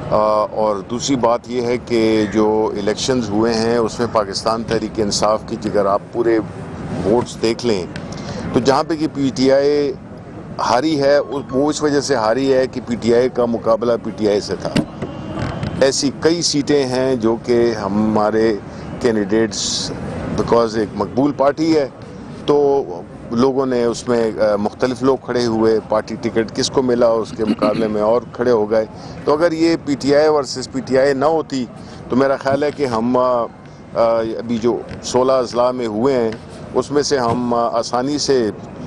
اور دوسری بات یہ ہے کہ جو الیکشنز ہوئے ہیں اس میں پاکستان تحریک انصاف کی اگر آپ پورے ووٹس دیکھ لیں تو جہاں پہ کہ پی ٹی آئی ہاری ہے وہ اس وجہ سے ہاری ہے کہ پی ٹی آئی کا مقابلہ پی ٹی آئی سے تھا. ایسی کئی سیٹیں ہیں جو کہ ہمارے کینڈیڈیٹس بیکاز ایک مقبول پارٹی ہے تو لوگوں نے اس میں مختلف لوگ کھڑے ہوئے, پارٹی ٹکٹ کس کو ملا اس کے مقابلے میں اور کھڑے ہو گئے. تو اگر یہ P T I versus P T I نہ ہوتی تو میرا خیال ہے کہ ہم ابھی جو 16 اضلاع میں ہوئے ہیں اس میں سے ہم آسانی سے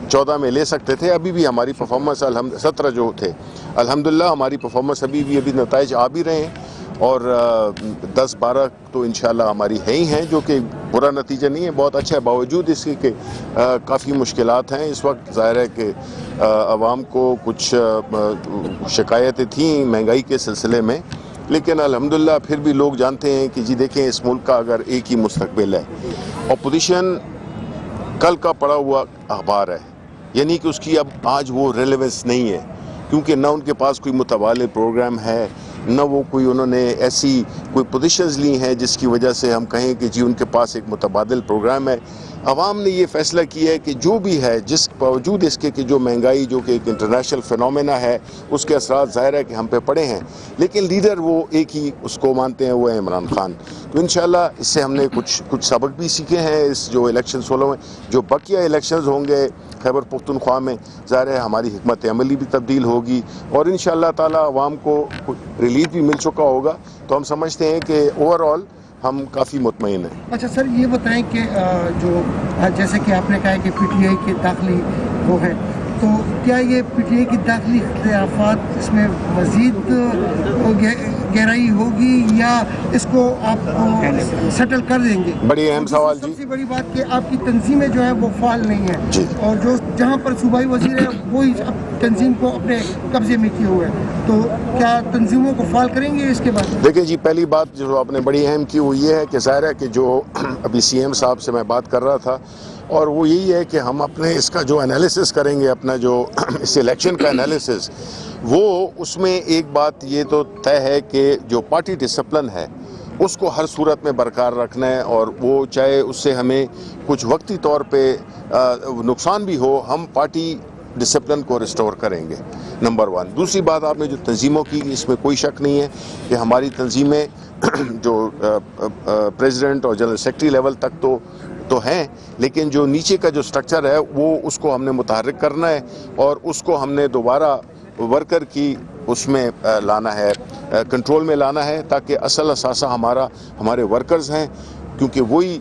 14 میں لے سکتے تھے. ابھی بھی ہماری پرفارمنس 17 جو تھے الحمدللہ ہماری پرفارمنس ابھی نتائج آ بھی رہے ہیں اور 10-12 تو انشاءاللہ ہماری ہی ہیں جو کہ برا نتیجہ نہیں ہے, بہت اچھا ہے. باوجود اس کے کہ کافی مشکلات ہیں اس وقت. ظاہر ہے کہ عوام کو کچھ شکایتیں تھیں مہنگائی کے سلسلے میں, لیکن الحمدللہ پھر بھی لوگ جانتے ہیں کہ جی دیکھیں اس ملک کا اگر ایک ہی مستقبل ہے. اپوزیشن کل کا پڑا ہوا اخبار ہے, یعنی کہ اس کی اب آج وہ ریلیونس نہیں ہے کیونکہ نہ ان کے پاس کوئی متبادل پروگرام ہے, نہ وہ کوئی انہوں نے ایسی کوئی پوزیشنز لی ہیں جس کی وجہ سے ہم کہیں کہ جی ان کے پاس ایک متبادل پروگرام ہے. عوام نے یہ فیصلہ کیا ہے کہ جو بھی ہے جس باوجود اس کے کہ جو مہنگائی جو کہ ایک انٹرنیشنل فینومینا ہے اس کے اثرات ظاہر ہے کہ ہم پہ پڑے ہیں, لیکن لیڈر وہ ایک ہی اس کو مانتے ہیں, وہ ہے عمران خان. تو انشاءاللہ اس سے ہم نے کچھ سبق بھی سیکھے ہیں اس جو الیکشن 16 میں. جو بقیہ الیکشنز ہوں گے خیبر پختونخوا میں ظاہر ہے ہماری حکمت عملی بھی تبدیل ہوگی اور انشاءاللہ تعالی عوام کو ریلیف بھی مل چکا ہوگا. تو ہم سمجھتے ہیں کہ اوور آل ہم کافی مطمئن ہیں. اچھا سر, یہ بتائیں کہ جو جیسے کہ آپ نے کہا کہ پی ٹی آئی کے داخلی وہ ہے, تو کیا یہ پی ٹی آئی کی داخلی اختلافات اس میں مزید گہرائی ہوگی یا اس کو آپ سیٹل کر دیں گے؟ بڑی اہم سوال جی. سب سے بڑی بات کہ آپ کی تنظیمیں جو ہے وہ فعال نہیں ہیں جی, اور جو جہاں پر صوبائی وزیر ہے وہی تنظیم کو اپنے قبضے میں کیے ہوئے ہیں, تو کیا تنظیموں کو فعال کریں گے اس کے بعد؟ دیکھیں جی, پہلی بات جو آپ نے بڑی اہم کی وہ یہ ہے کہ ظاہر ہے کہ جو ابھی سی ایم صاحب سے میں بات کر رہا تھا اور وہ یہی ہے کہ ہم اپنے اس کا جو انالیسس کریں گے, اپنا جو اس الیکشن کا انالیسس, وہ اس میں ایک بات یہ تو طے ہے کہ جو پارٹی ڈسپلن ہے اس کو ہر صورت میں برقرار رکھنا ہے اور وہ چاہے اس سے ہمیں کچھ وقتی طور پہ نقصان بھی ہو, ہم پارٹی ڈسپلن کو ریسٹور کریں گے, نمبر 1. دوسری بات آپ نے جو تنظیموں کی, اس میں کوئی شک نہیں ہے کہ ہماری تنظیمیں جو پریزیڈنٹ اور جنرل سیکرٹری لیول تک تو ہیں, لیکن جو نیچے کا جو سٹرکچر ہے وہ اس کو ہم نے متحرک کرنا ہے اور اس کو ہم نے دوبارہ ورکر کی اس میں لانا ہے, کنٹرول میں لانا ہے, تاکہ اصل اثاثہ ہمارے ورکرز ہیں, کیونکہ وہی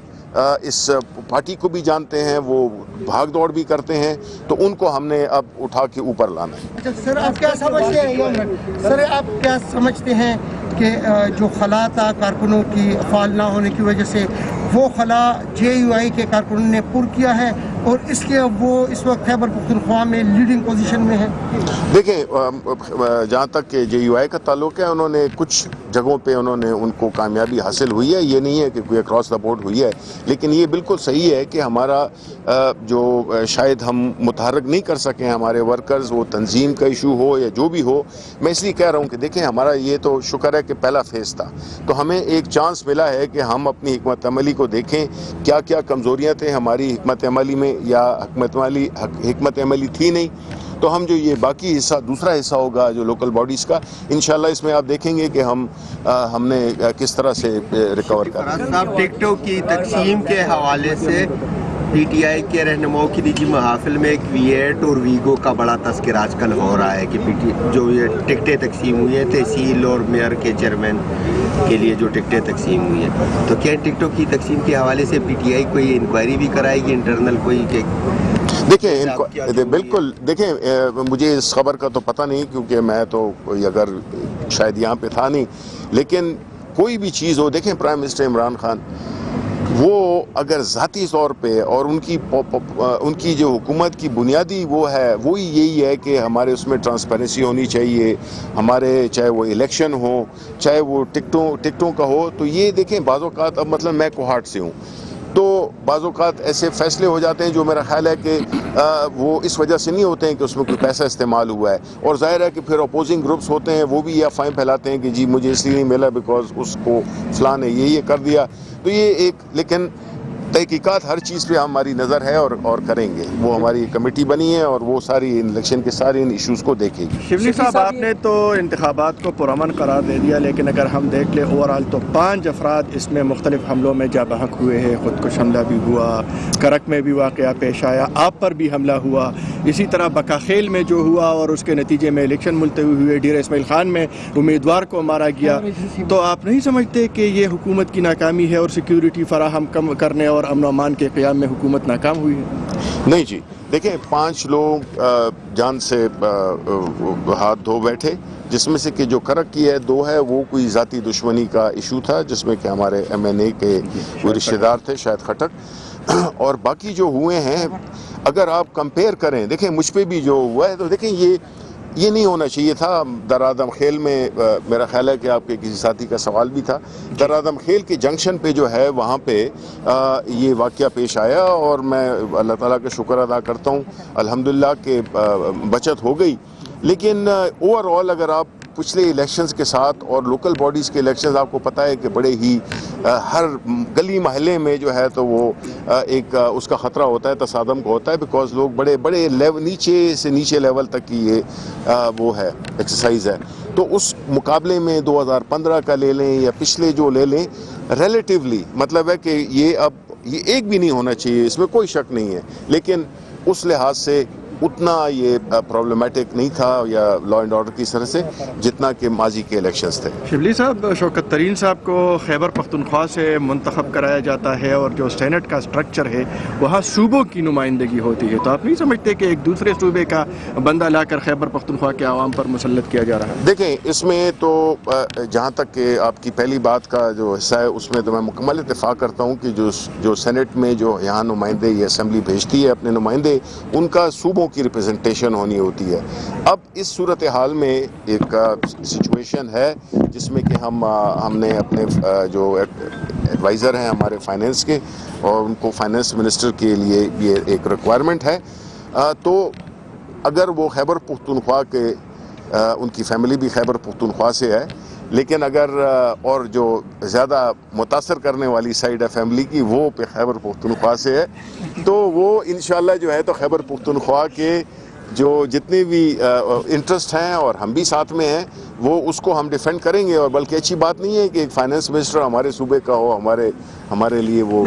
اس پارٹی کو بھی جانتے ہیں, وہ بھاگ دوڑ بھی کرتے ہیں, تو ان کو ہم نے اب اٹھا کے اوپر لانا ہے. اچھا سر, آپ کیا سمجھتے ہیں کہ جو خلا تھا کارکنوں کی فعال نہ ہونے کی وجہ سے, وہ خلا جے یو آئی کے کارکنوں نے پر کیا ہے اور اس لیے وہ اس وقت خیبر پختونخوا میں لیڈنگ پوزیشن میں ہے؟ دیکھیں, جہاں تک کہ جے یو آئی کا تعلق ہے, انہوں نے کچھ جگہوں پہ ان کو کامیابی حاصل ہوئی ہے, یہ نہیں ہے کہ کوئی اکراس دا بورڈ ہوئی ہے, لیکن یہ بالکل صحیح ہے کہ ہمارا جو شاید ہم متحرک نہیں کر سکیں ہمارے ورکرز, وہ تنظیم کا ایشو ہو یا جو بھی ہو. میں اس لیے کہہ رہا ہوں کہ دیکھیں ہمارا یہ تو شکر ہے کہ پہلا فیز تھا, تو ہمیں ایک چانس ملا ہے کہ ہم اپنی حکمت عملی کو دیکھیں, کیا کیا کمزوریاں تھیں ہماری حکمت عملی میں یا حکمت عملی تھی نہیں. تو ہم جو یہ باقی حصہ, دوسرا حصہ ہوگا جو لوکل باڈیز کا, انشاءاللہ اس میں آپ دیکھیں گے کہ ہم نے کس طرح سے ریکور کرا. صاحب, ٹکٹوں کی تقسیم کے حوالے سے پی ٹی آئی کے رہنماؤں کی نجی محافل میں ایک وی8 اور ویگو کا بڑا تذکر آج کل ہو رہا ہے کہ جو یہ ٹکٹیں تقسیم ہوئی ہیں تحصیل اور میئر کے چیئرمین کے لیے جو ٹکٹیں تقسیم ہوئی ہیں, تو کیا ٹکٹوں کی تقسیم کے حوالے سے پی ٹی آئی کوئی انکوائری بھی کرائے گی انٹرنل کوئی؟ دیکھیں بالکل, دیکھیں مجھے اس خبر کا تو پتہ نہیں کیونکہ میں تو اگر شاید یہاں پہ تھا نہیں, لیکن کوئی بھی چیز ہو, دیکھیں پرائم منسٹر عمران خان وہ اگر ذاتی طور پہ اور ان کی جو حکومت کی بنیادی وہ ہے وہی یہی ہے کہ ہمارے اس میں ٹرانسپیرنسی ہونی چاہیے, ہمارے چاہے وہ الیکشن ہو چاہے وہ ٹکٹوں کا ہو. تو یہ دیکھیں بعض اوقات, اب مطلب میں کوہاٹ سے ہوں, تو بعض اوقات ایسے فیصلے ہو جاتے ہیں جو میرا خیال ہے کہ وہ اس وجہ سے نہیں ہوتے ہیں کہ اس میں کوئی پیسہ استعمال ہوا ہے، اور ظاہر ہے کہ پھر اپوزنگ گروپس ہوتے ہیں وہ بھی یہ افواہیں پھیلاتے ہیں کہ جی مجھے اس لیے نہیں ملا بیکاز اس کو فلاں نے یہ کر دیا. تو یہ ایک، لیکن تحقیقات ہر چیز پہ ہماری نظر ہے اور کریں گے. وہ ہماری کمیٹی بنی ہے اور وہ ساری الیکشن کے سارے ان ایشوز کو دیکھے گی. شبلی صاحب، آپ نے تو انتخابات کو پرامن قرار دے دیا، لیکن اگر ہم دیکھ لیں اوورآل تو 5 افراد اس میں مختلف حملوں میں جاں بحق ہوئے ہیں. خودکش حملہ بھی ہوا، کرک میں بھی واقعہ پیش آیا، آپ پر بھی حملہ ہوا، اسی طرح بکاخیل میں جو ہوا اور اس کے نتیجے میں الیکشن ملتوی ہوئے، ڈیر اسماعیل خان میں امیدوار کو مارا گیا. تو آپ نہیں سمجھتے کہ یہ حکومت کی ناکامی ہے اور سیکیورٹی فراہم کرنے اور امن و امان کے قیام میں حکومت ناکام ہوئی ہے؟ نہیں جی، دیکھیں 5 لوگ جان سے ہاتھ دھو بیٹھے، جس میں سے کہ جو کرک کی ہے 2 ہے وہ کوئی ذاتی دشمنی کا ایشو تھا جس میں کہ ہمارے MNA کے کوئی رشتہ دار تھے شاید خٹک، اور باقی جو ہوئے ہیں اگر آپ کمپیئر کریں، دیکھیں مجھ پہ بھی جو ہوا ہے تو دیکھیں یہ نہیں ہونا چاہیے تھا. درآدم خیل میں میرا خیال ہے کہ آپ کے کسی ساتھی کا سوال بھی تھا، درآدم خیل کے جنکشن پہ جو ہے وہاں پہ یہ واقعہ پیش آیا، اور میں اللہ تعالیٰ کا شکر ادا کرتا ہوں الحمدللہ کہ بچت ہو گئی. لیکن اوور آل اگر آپ پچھلے الیکشنز کے ساتھ اور لوکل باڈیز کے الیکشنز، آپ کو پتہ ہے کہ بڑے ہی ہر گلی محلے میں جو ہے تو وہ ایک اس کا خطرہ ہوتا ہے، تصادم کو ہوتا ہے، بیکاز لوگ بڑے نیچے سے نیچے لیول تک کی یہ وہ ہے ایکسرسائز ہے. تو اس مقابلے میں 2015 کا لے لیں یا پچھلے جو لے لیں، ریلیٹیولی مطلب ہے کہ یہ ایک بھی نہیں ہونا چاہیے، اس میں کوئی شک نہیں ہے، لیکن اس لحاظ سے اتنا یہ پرابلمٹک نہیں تھا یا لا اینڈ آرڈر کی طرح سے جتنا کہ ماضی کے الیکشنز تھے. شبلی صاحب، شوکت ترین صاحب کو خیبر پختونخوا سے منتخب کرایا جاتا ہے اور جو سینٹ کا سٹرکچر ہے وہاں صوبوں کی نمائندگی ہوتی ہے، تو آپ نہیں سمجھتے کہ ایک دوسرے صوبے کا بندہ لا کر خیبر پختونخوا کے عوام پر مسلط کیا جا رہا ہے؟ دیکھیں اس میں تو جہاں تک کہ آپ کی پہلی بات کا جو حصہ ہے اس میں تو میں مکمل اتفاق کرتا ہوں کہ جو سینٹ میں جو یہاں نمائندے یہ اسمبلی بھیجتی ہے اپنے نمائندے، ان کا صوبوں کی ریپرزنٹیشن ہونی ہوتی ہے. اب اس صورتحال میں ایک سچویشن ہے جس میں کہ ہم نے اپنے جو ایڈوائزر ہیں ہمارے فائنینس کے، اور ان کو فائنینس منسٹر کے لیے یہ ایک ریکوائرمنٹ ہے. تو اگر وہ خیبر پختونخوا کے ان کی فیملی بھی خیبر پختونخوا سے ہے، لیکن اگر اور جو زیادہ متاثر کرنے والی سائڈ ہے فیملی کی وہ پہ خیبر پختونخوا سے ہے، تو وہ انشاءاللہ جو ہے تو خیبر پختونخوا کے جو جتنے بھی انٹرسٹ ہیں اور ہم بھی ساتھ میں ہیں وہ اس کو ہم ڈیفینڈ کریں گے. اور بلکہ اچھی بات نہیں ہے کہ ایک فائنینس منسٹر ہمارے صوبے کا ہو ہمارے لیے وہ.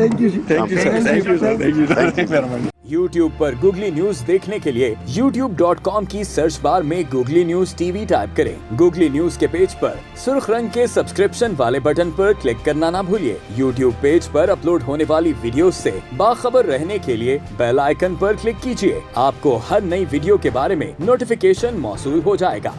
YouTube پر گوگلی نیوز دیکھنے کے لیے youtube.com کی سرچ بار میں گوگلی نیوز TV ٹائپ کریں. گوگلی نیوز کے پیج پر سرخ رنگ کے سبسکرپشن والے بٹن پر کلک کرنا نہ بھولیے. YouTube پیج پر اپلوڈ ہونے والی ویڈیوز سے باخبر رہنے کے لیے بیل آئیکن پر کلک کیجیے. آپ کو ہر نئی ویڈیو کے بارے میں نوٹیفیکیشن موصول ہو جائے گا.